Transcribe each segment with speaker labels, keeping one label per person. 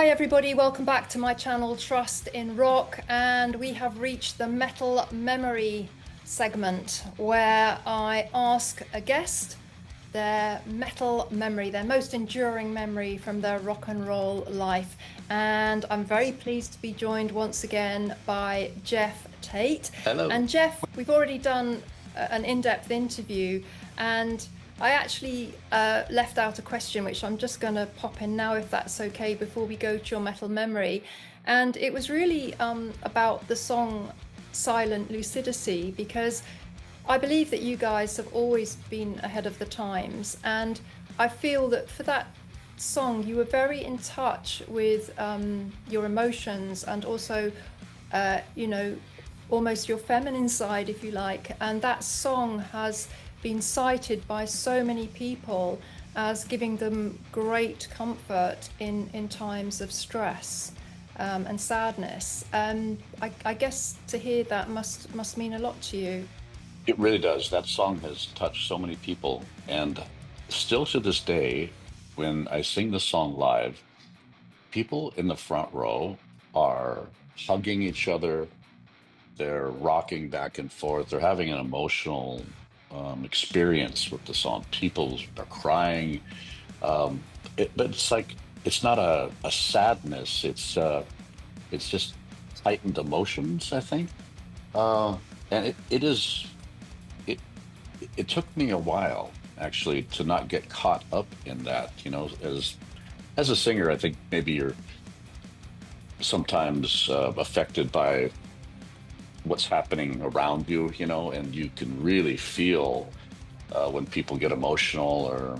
Speaker 1: Hi everybody, welcome back to my channel Trust in Rock, and we have reached the metal memory segment where I ask a guest their metal memory, their most enduring memory from their rock and roll life. And I'm very pleased to be joined once again by Geoff Tate.
Speaker 2: Hello.
Speaker 1: And Geoff, we've already done an in-depth interview, and I actually left out a question which I'm just going to pop in now, if that's okay, before we go to your metal memory. And it was really about the song Silent Lucidity, because I believe that you guys have always been ahead of the times. And I feel that for that song, you were very in touch with your emotions and also, almost your feminine side, if you like. And that song has been cited by so many people as giving them great comfort in times of stress and sadness. I guess to hear that must mean a lot to you.
Speaker 2: It really does. That song has touched so many people. And still to this day, when I sing the song live, people in the front row are hugging each other. They're rocking back and forth. They're having an emotional experience with the song. People are crying. But it's like, it's not a sadness. It's just heightened emotions, I think. And it took me a while actually to not get caught up in that. As a singer, I think maybe you're sometimes affected by what's happening around you, and you can really feel when people get emotional or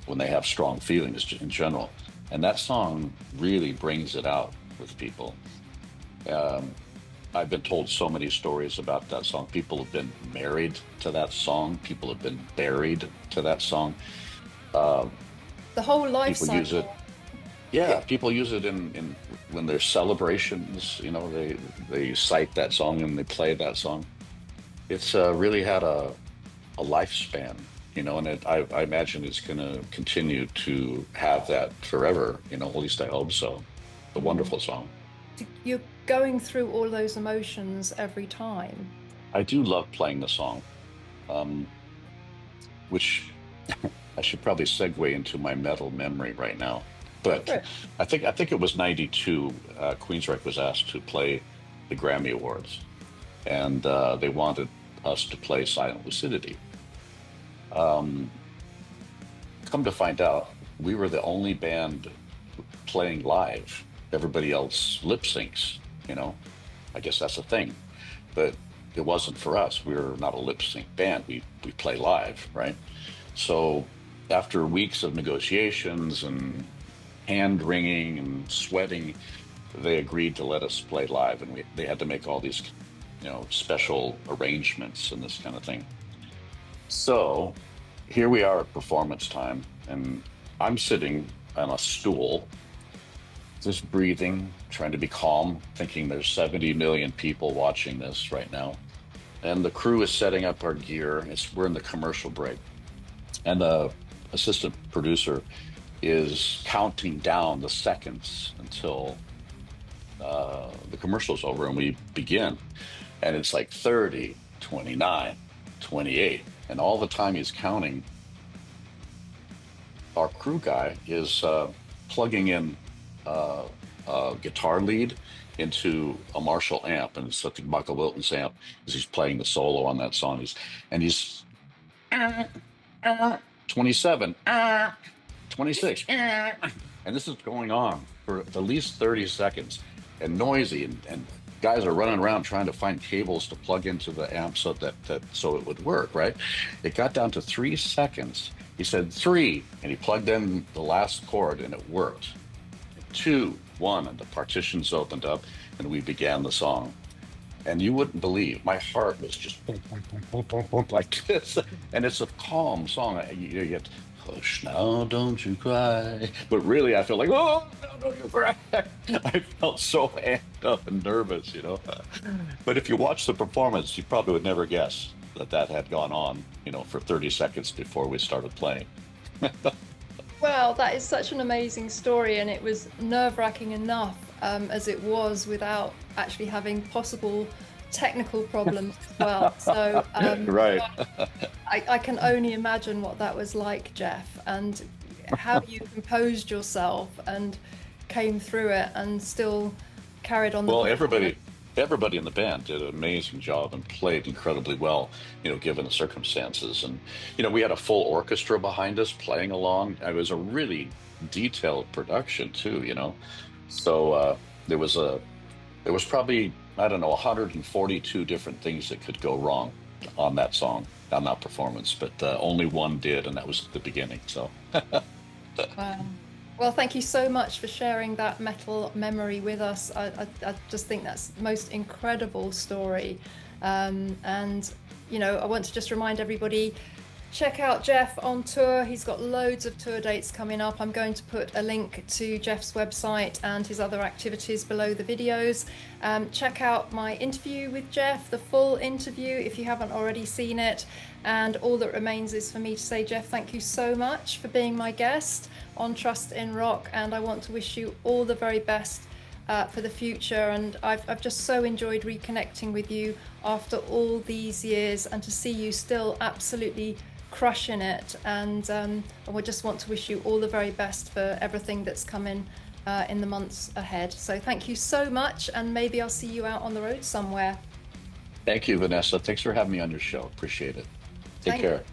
Speaker 2: when they have strong feelings in general. And that song really brings it out with people. I've been told so many stories about that song. People have been married to that song. People have been buried to that song.
Speaker 1: The whole life
Speaker 2: people
Speaker 1: cycle.
Speaker 2: Use it. Yeah, people use it in when there's celebrations. They cite that song and they play that song. It's really had a lifespan, and I imagine it's going to continue to have that forever. At least I hope so. A wonderful song.
Speaker 1: You're going through all those emotions every time.
Speaker 2: I do love playing the song, which I should probably segue into my metal memory right now. But
Speaker 1: Sure.
Speaker 2: I think it was '92. Queensrÿche was asked to play the Grammy Awards, and they wanted us to play Silent Lucidity. Come to find out, we were the only band playing live. Everybody else lip syncs. I guess that's a thing, but it wasn't for us. We were not a lip sync band. We play live, right? So after weeks of negotiations and hand wringing and sweating, they agreed to let us play live, and they had to make all these, special arrangements and this kind of thing. So here we are at performance time, and I'm sitting on a stool, just breathing, trying to be calm, thinking there's 70 million people watching this right now. And the crew is setting up our gear. We're in the commercial break. And the assistant producer is counting down the seconds until the commercial's over and we begin. And it's like 30, 29, 28. And all the time he's counting, our crew guy is plugging in a guitar lead into a Marshall amp, and it's like Michael Wilton's amp, as he's playing the solo on that song. He's 27, 26, and this is going on for at least 30 seconds, and noisy, and guys are running around trying to find cables to plug into the amp so that so it would work, right? It got down to 3 seconds. He said 3, and he plugged in the last chord, and it worked. 2, 1, and the partitions opened up, and we began the song. And you wouldn't believe, my heart was just boom, boom, boom, boom, boom, boom, like this. And it's a calm song. You get, hush now, don't you cry. But really, I feel like, oh, no, don't you cry. I felt so amped up and nervous, But if you watch the performance, you probably would never guess that had gone on, for 30 seconds before we started playing.
Speaker 1: Well, that is such an amazing story, and it was nerve-wracking enough as it was without actually having possible technical problems as well. So
Speaker 2: Right.
Speaker 1: I can only imagine what that was like, Geoff, and how you composed yourself and came through it and still carried on the
Speaker 2: Well,
Speaker 1: performance.
Speaker 2: everybody in the band did an amazing job and played incredibly well, given the circumstances. And, we had a full orchestra behind us playing along. It was a really detailed production too, So there was probably, I don't know, 142 different things that could go wrong on that song, on that performance, but only one did, and that was at the beginning. So,
Speaker 1: Wow. Well, thank you so much for sharing that metal memory with us. I just think that's the most incredible story. And, I want to just remind everybody, check out Geoff on tour. He's got loads of tour dates coming up. I'm going to put a link to Geoff's website and his other activities below the videos. Check out my interview with Geoff, the full interview, if you haven't already seen it. And all that remains is for me to say, Geoff, thank you so much for being my guest on Trust in Rock. And I want to wish you all the very best for the future. And I've just so enjoyed reconnecting with you after all these years, and to see you still absolutely crushing it. And I just want to wish you all the very best for everything that's coming in the months ahead. So thank you so much, and maybe I'll see you out on the road somewhere.
Speaker 2: thank you, Vanessa. Thanks for having me on your show. Appreciate it. Take
Speaker 1: Thank
Speaker 2: care.